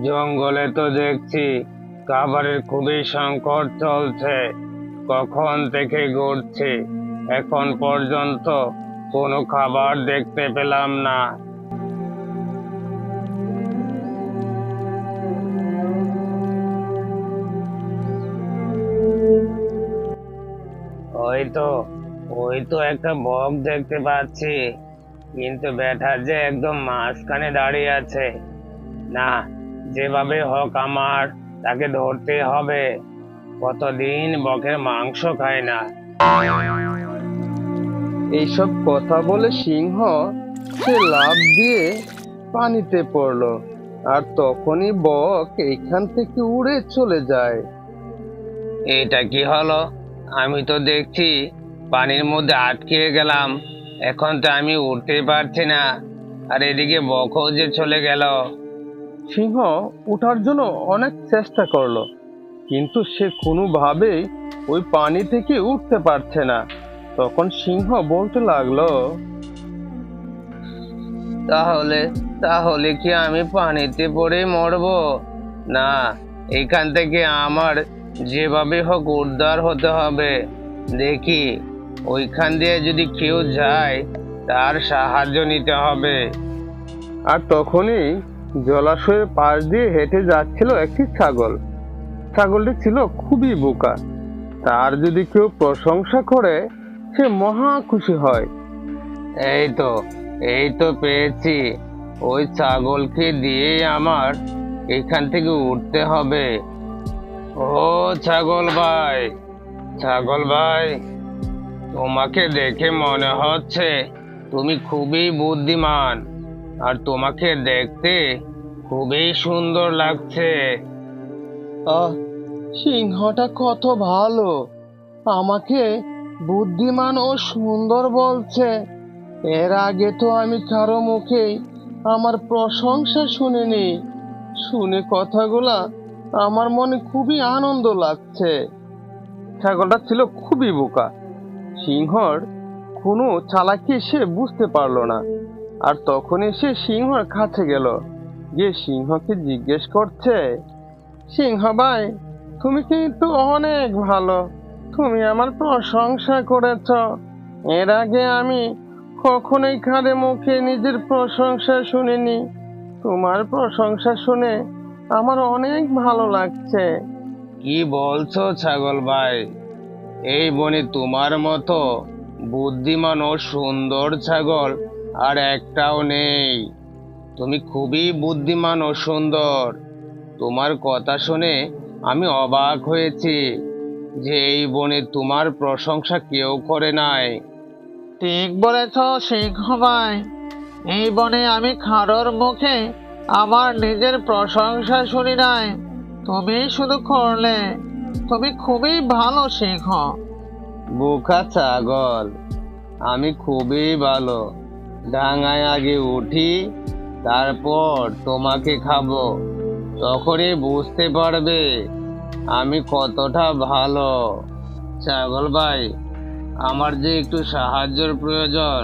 জঙ্গলে তো দেখছি খাবারের খুবই সংকট চলছে। কখন থেকে ঘুরছি, এখন পর্যন্ত কোনো খাবার দেখতে পেলাম না। ওই তো ওই তো একটা বক দেখতে পাচ্ছি, কিন্তু ব্যাটা যে একদম মাঝখানে দাঁড়িয়ে আছে। না, যেভাবে হোক আমার তাকে ধরতে হবে। কতদিন বকের মাংস খায় না। এইসব কথা বলে সিংহ সে লাফ দিয়ে পানিতে পড়লো। আর তখনই বক এইখান থেকে উড়ে চলে যায়। এটা কি হলো? আমি তো দেখছি পানির মধ্যে আটকে গেলাম। এখন তো আমি উঠতে পারছি না, আর এদিকে বকও যে চলে গেল। সিংহ ওঠার জন্য অনেক চেষ্টা করলো, কিন্তু সে কোনোভাবেই ওই পানি থেকে উঠতে পারছে না। তখন সিংহ বলতে লাগলো, তাহলে তাহলে কি আমি পানিতে পড়ে মরবো? না, এখান থেকে আমার যেভাবে হোক উদ্ধার হতে হবে। দেখি ওইখান দিয়ে যদি কেউ যায়, তার সাহায্য নিতে হবে। আর তখনই জলাশয়ের পাশ দিয়ে হেঁটে যাচ্ছিল একটি ছাগল। ছাগলটি ছিল খুবই বোকা। তার যদি কেউ প্রশংসা করে, সে মহা খুশি হয়। এই তো এই তো পেয়েছি। ওই ছাগলকে দিয়েই আমার এখান থেকে উঠতে হবে। ও ছাগল ভাই, ছাগল ভাই, তোমাকে দেখে মনে হচ্ছে তুমি খুবই বুদ্ধিমান, আর তোমাকে দেখতে খুবই সুন্দর লাগছে। আহ, সিংহটা কত ভালো, আমাকে বুদ্ধিমান ও সুন্দর বলছে। এর আগে তো আমি কারো মুখেই আমার প্রশংসা শুনিনি। শুনে কথাগুলা আমার মনে খুবই আনন্দ লাগছে। ছাগলটা ছিল খুবই বোকা। সিংহর কোনো চালাকি সে বুঝতে পারলো না। আর তখনই সে সিংহর কাছে গেল, গিয়ে সিংহকে জিজ্ঞেস করছে, সিংহ ভাই, তুমি কিন্তু অনেক ভালো। তুমি আমার প্রশংসা করেছ। এর আগে আমি কখনোই কারো মুখে নিজের প্রশংসা শুনিনি। তোমার প্রশংসা শুনে আমার অনেক ভালো লাগছে। কি বলছো ছাগল ভাই? এই বনে তোমার মতো বুদ্ধিমান ও সুন্দর ছাগল আর একটাও নেই। তুমি খুবই বুদ্ধিমান ও সুন্দর। তোমার কথা শুনে আমি অবাক হয়েছি যে এই বনে তোমার প্রশংসা কেউ করে নাই। ঠিক বলেছ সিংহ ভাই, এই বনে আমি কারোর মুখে আমার নিজের প্রশংসা শুনি নাই। তুমি শুধু করলে। তুমি খুবই ভালো সিংহ। বোকা ছাগল, আমি খুবই ভালো। ডাঙায় আগে উঠি, তারপর তোমাকে খাবো। তখনই বুঝতে পারবে আমি কতটা ভালো। ছাগল ভাই, আমার যে একটু সাহায্যের প্রয়োজন।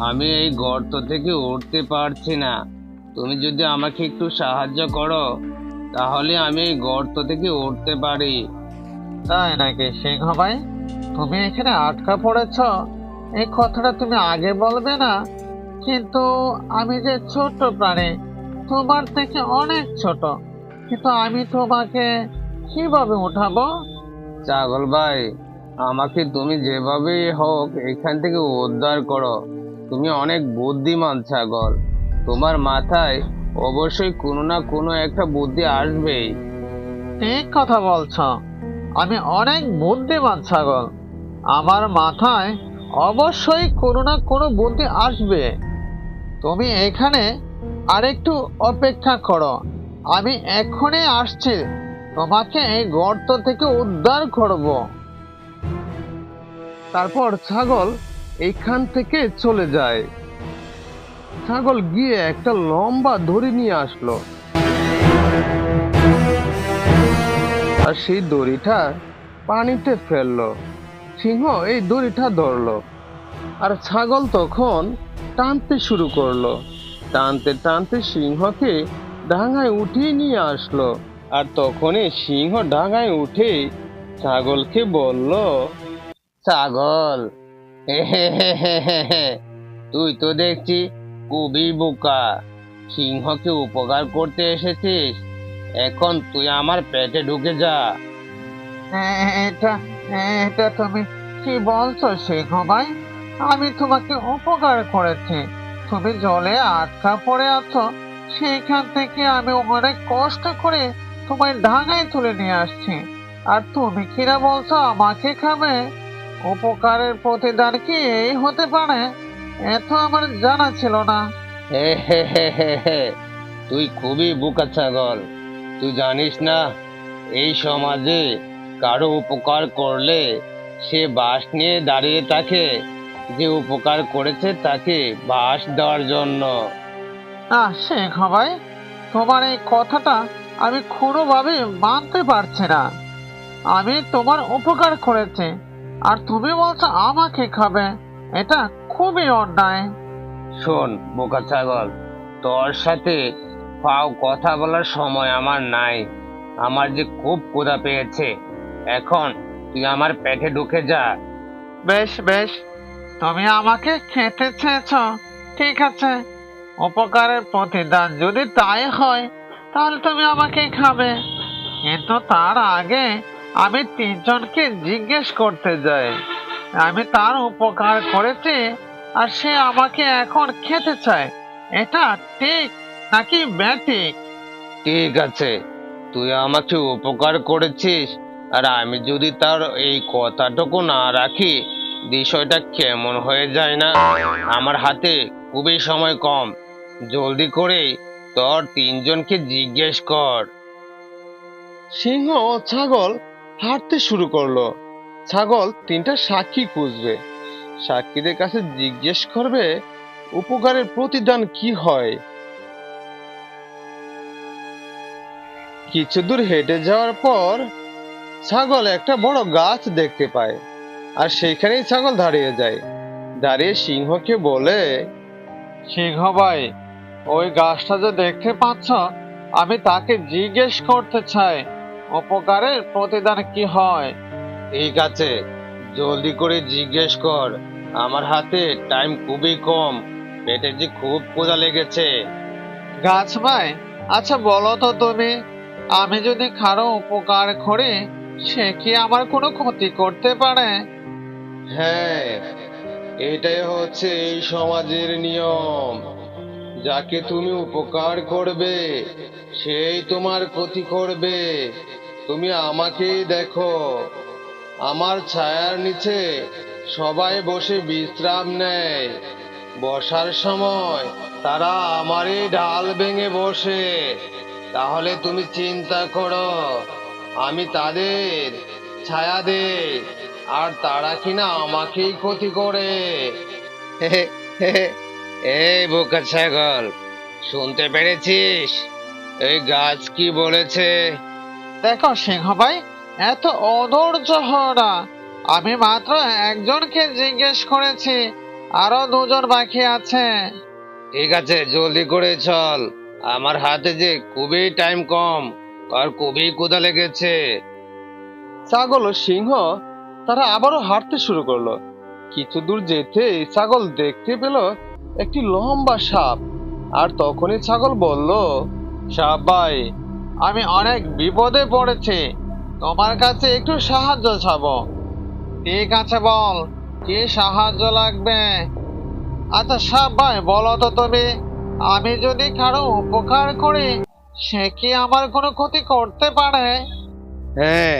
আমি এই গর্ত থেকে উঠতে পারছি না। তুমি যদি আমাকে একটু সাহায্য করো, তাহলে আমি এই গর্ত থেকে উঠতে পারি। তাই নাকি সিংহ ভাই? তুমি এখানে আটকা পড়েছ, এই কথাটা তুমি আগে বলবে না? কিন্তু আমি যে ছোট প্রাণী, তোমার থেকে অনেক ছোট, কিন্তু আমি তোমাকে কিভাবে উঠাবো? ছাগল ভাই, আমাকে তুমি যেভাবেই হোক এখান থেকে উদ্ধার করো। তুমি অনেক বুদ্ধিমান ছাগল। তোমার মাথায় অবশ্যই কোনো না কোনো একটা বুদ্ধি আসবেই। ঠিক কথা বলছ। আমি অনেক বুদ্ধিমান ছাগল। আমার মাথায় অবশ্যই কোনো না কোনো বুদ্ধি আসবে। তুমি এখানে আরেকটু অপেক্ষা করো, আমি এক্ষুনি আসছি। তোমাকে এই গর্ত থেকে উদ্ধার করব। তারপর ছাগল এইখান থেকে চলে যায়। ছাগল গিয়ে একটা লম্বা দড়ি নিয়ে আসলো, আর সেই দড়িটা পানিতে ফেললো। সিংহ এই দড়িটা ধরলো, আর ছাগল তখন টানতে শুরু করলো। টানতে টানতে সিংহকে ডাঙায় উঠিয়ে নিয়ে আসলো। আর তখনই সিংহ ডাঙায় উঠে ছাগলকে বলল, ছাগল, তুই তো দেখছি খুবই বোকা। সিংহকে উপকার করতে এসেছিস, এখন তুই আমার পেটে ঢুকে যা। এটা এটা তুমি কি বলছো সিংহ ভাই? আমি তোমাকে উপকার করেছি, তুমি জলে আটকা পড়ে আছো, সেইখান থেকে আমি অনেক কষ্ট করে তোমায় ডাঙায় তুলে নিয়ে আসছি, আর তুমি কিনা বলছো আমাকে খাবে? উপকারের প্রতিদান কি এই হতে পারে? এত আমার জানা ছিল না। তুই খুবই বোকা ছাগল। তুই জানিস না, এই সমাজে কারো উপকার করলে সে বাঁশ নিয়ে দাঁড়িয়ে থাকে, যে উপকার করেছে তাকে বাঁশ দেওয়ার জন্য। সিংহ ভাই, তোমার এই কথাটা আমি কোনোভাবে মানতে পারছি না। আমি তোমার উপকার করেছি, আর তুমি বলছো আমাকে খাবে? এটা খুবই অন্যায়। শোন বোকা ছাগল, তোর সাথে ফাও কথা বলার সময় আমার নাই। আমার যে খুব ক্ষুধা পেয়েছে, এখন তুই আমার পেটে ঢুকে যা। বেশ বেশ, তুমি আমাকে খেতে চেয়েছ, ঠিক আছে। উপকারের প্রতিদান যদি তাই হয়, তাহলে তুমি আমাকে খাবে। কিন্তু তার আগে আমি তিনজনকে জিজ্ঞেস করতে যাই, আমি তার উপকার করেছি আর সে আমাকে এখন খেতে চায়, এটা ঠিক নাকি ব্যাঠিক? ঠিক আছে, তুই আমাকে উপকার করেছিস, আর আমি যদি তার এই কথাটুকু না রাখি, বিষয়টা কেমন হয়ে যায় না? আমার হাতে খুবই সময় কম, জলদি করে তোর তিনজনকে জিজ্ঞেস কর। সিংহ ও ছাগল হাঁটতে শুরু করলো। ছাগল তিনটা সাক্ষী খুঁজবে, সাক্ষীদের কাছে জিজ্ঞেস করবে উপকারের প্রতিদান কি হয়। কিছু দূর হেঁটে যাওয়ার পর ছাগল একটা বড় গাছ দেখতে পায়, আর সেইখানেই ছাগল দাঁড়িয়ে যায়। দাঁড়িয়ে সিংহকে বলে, সিংহ ভাই, ওই গাছটা যে দেখতে পাচ্ছ, আমি তাকে জিজ্ঞেস করতে চাই উপকারের প্রতিদান কি হয়। ঠিক আছে, জলদি করে জিজ্ঞেস কর। আমার হাতে টাইম খুবই কম, পেটে যে খুব ক্ষুধা লেগেছে। গাছ ভাই, আচ্ছা বলো তো তুমি, আমি যদি কারো উপকার করি, সে কি আমার কোনো ক্ষতি করতে পারে? হ্যাঁ, এটাই হচ্ছে এই সমাজের নিয়ম। যাকে তুমি উপকার করবে সেই তোমার ক্ষতি করবে। তুমি আমাকেই দেখো, আমার ছায়ার নিচে সবাই বসে বিশ্রাম নেয়। বসার সময় তারা আমারই ঢাল ভেঙে বসে। তাহলে তুমি চিন্তা করো, আমি তাদের ছায়া দেই, আর তারা কিনা আমাকেই ক্ষতি করে। এই বোকা ছাগল, শুনতে পেরেছিস এই গাছ কি বলেছে? দেখো সিংহ ভাই, এত অধৈর্য হও না। আমি মাত্র একজনকে জিজ্ঞেস করেছি, আরো দুজন বাকি আছে। ঠিক আছে, জলদি করে চল, আমার হাতে যে খুবই টাইম কম, আর খুবই ক্ষুধা লেগেছে। ছাগল ও সিংহ তারা আবারও হাঁটতে শুরু করলো। কিছু দূর যেতে ছাগল দেখতে পেল একটি লম্বা সাপ। আর তখনই ছাগল বলল, সাপ ভাই, আমি অনেক বিপদে পড়েছি, তোমার কাছে একটু সাহায্য চাবো। ঠিক আছে, বল কি সাহায্য লাগবে? আচ্ছা সাপ ভাই, বলো তো তুমি, আমি যদি কারো উপকার করি, সে কি আমার কোনো ক্ষতি করতে পারে? হ্যাঁ,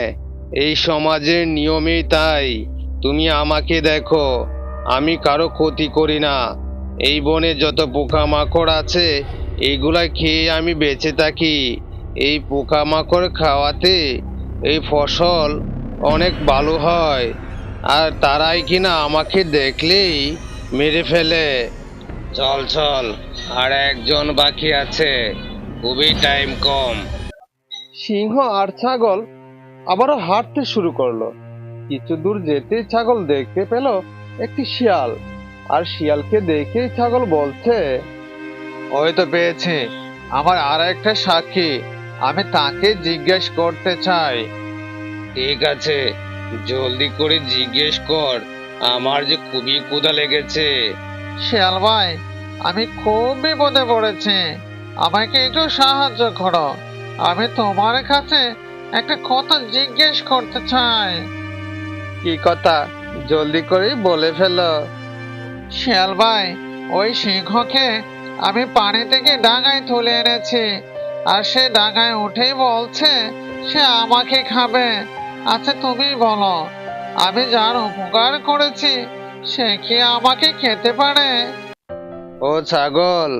এই সমাজের নিয়মই তাই। তুমি আমাকে দেখো, আমি কারো ক্ষতি করি না। এই বনে যত পোকামাকড় আছে, এইগুলা খেয়ে আমি বেঁচে থাকি। এই পোকামাকড় খাওয়াতে এই ফসল অনেক ভালো হয়, আর তারাই কিনা আমাকে দেখলেই মেরে ফেলে। চল চল, আর একজন বাকি আছে, খুবই টাইম কম। সিংহ আর ছাগল আবারও হাঁটতে শুরু করলো। কিছু দূর যেতেই ছাগল দেখতে পেল একটি শিয়াল। আর শিয়ালকে দেখেই ছাগল বলছে, ওই তো পেয়েছি, আমার আর একটা সাক্ষী, আমি তাকে জিজ্ঞেস করতে চাই। ঠিক আছে, জলদি করে জিজ্ঞেস কর, আমার যে খুবই ক্ষুধা লেগেছে। শিয়াল ভাই, আমি খুব বিপদে পড়েছি, আমাকে একটু সাহায্য করো। আমি তোমার কাছে একটা কথা জিজ্ঞেস করতে চাই। কি কথা, জলদি করে বলে ফেলো। শিয়াল ভাই, ওই সিংহকে আমি পানি থেকে ডাঙায় তুলে এনেছি, আর সে ডাঙায় উঠেই বলছে সে আমাকে খাবে। আচ্ছা তুমি বলো, আমি যার উপকার করেছি সে কি আমাকে খেতে পারে? ও ছাগল,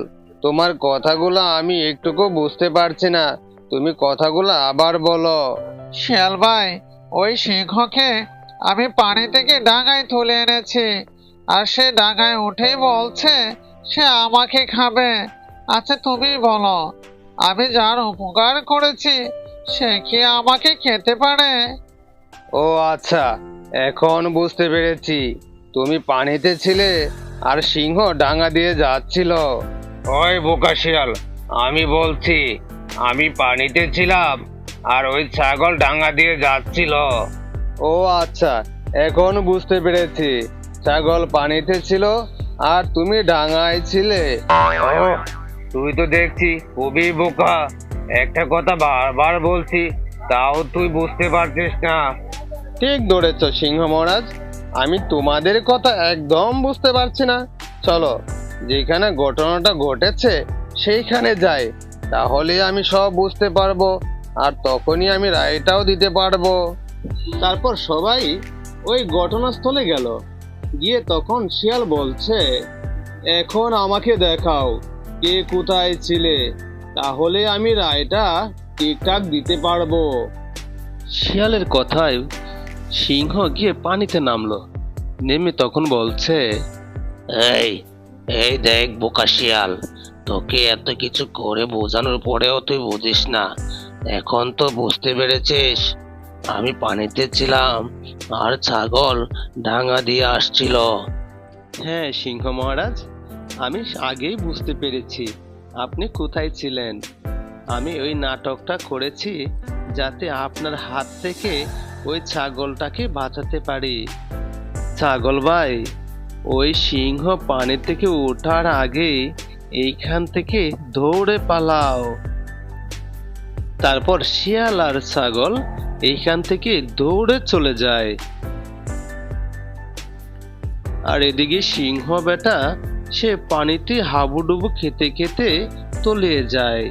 তোমার কথাগুলো আমি একটুকু বুঝতে পারছি না, তুমি কথাগুলো আবার বলো। শিয়াল ভাই, ওই সিংহকে আমি পানি থেকে ডাঙায় তুলে এনেছি, আর সে ডাঙায় উঠেই বলছে সে আমাকে খাবে। আচ্ছা তুমি বলো, আমি যার উপকার করেছি সে কি আমাকে খেতে পারে? ও আচ্ছা, এখন বুঝতে পেরেছি, তুমি পানিতে ছিলে আর সিংহ ডাঙা দিয়ে যাচ্ছিল। ওই বোকা শিয়াল, আমি বলছি আমি পানিতে ছিলাম আর ওই ছাগল ডাঙা দিয়ে যাচ্ছিল। ও আচ্ছা, এখন বুঝতে পেরেছি, ছাগল পানিতে ছিল আর তুমি ডাঙায় ছিলে। ও, তুই তো দেখছি খুবই বোকা। একটা কথা বারবার বলছি, তাও তুই বুঝতে পারছিস না। ঠিক ধরেছ সিংহ মহারাজ, আমি তোমাদের কথা একদম বুঝতে পারছি না। চলো, যেখানে ঘটনাটা ঘটেছে সেইখানে যাই, তাহলে আমি সব বুঝতে পারবো, আর তখনই আমি রায়টাও দিতে পারবো। তারপর সবাই ওই ঘটনাস্থলে গেল। গিয়ে তখন শিয়াল বলছে, এখন আমাকে দেখাও কে কোথায় ছিলে, তাহলে আমি রায়টা ঠিকঠাক দিতে পারবো। শিয়ালের কথায় সিংহ গিয়ে পানিতে নামলো, নেমে তখন বলছে, এই এই দেখ বোকা শিয়াল, তোকে এত কিছু করে বোঝানোর পরেও তুই বুঝিস না। এখন তো বুঝতে পেরেছিস আমি পানিতে ছিলাম আর ছাগল ডাঙা দিয়ে আসছিল। হ্যাঁ সিংহ মহারাজ, আমি আগেই বুঝতে পেরেছি আপনি কোথায় ছিলেন। আমি ওই নাটকটা করেছি যাতে আপনার হাত থেকে ওই ছাগলটাকে বাঁচাতে পারি। ছাগল ভাই, ওই সিংহ পানি থেকে ওঠার আগে এইখান থেকে দৌড়ে পালাও। তারপর শিয়াল আর ছাগল এইখান থেকে দৌড়ে চলে যায়। আর এদিকে সিংহ বেটা সে পানিতে হাবুডুবু খেতে খেতে তলিয়ে যায়।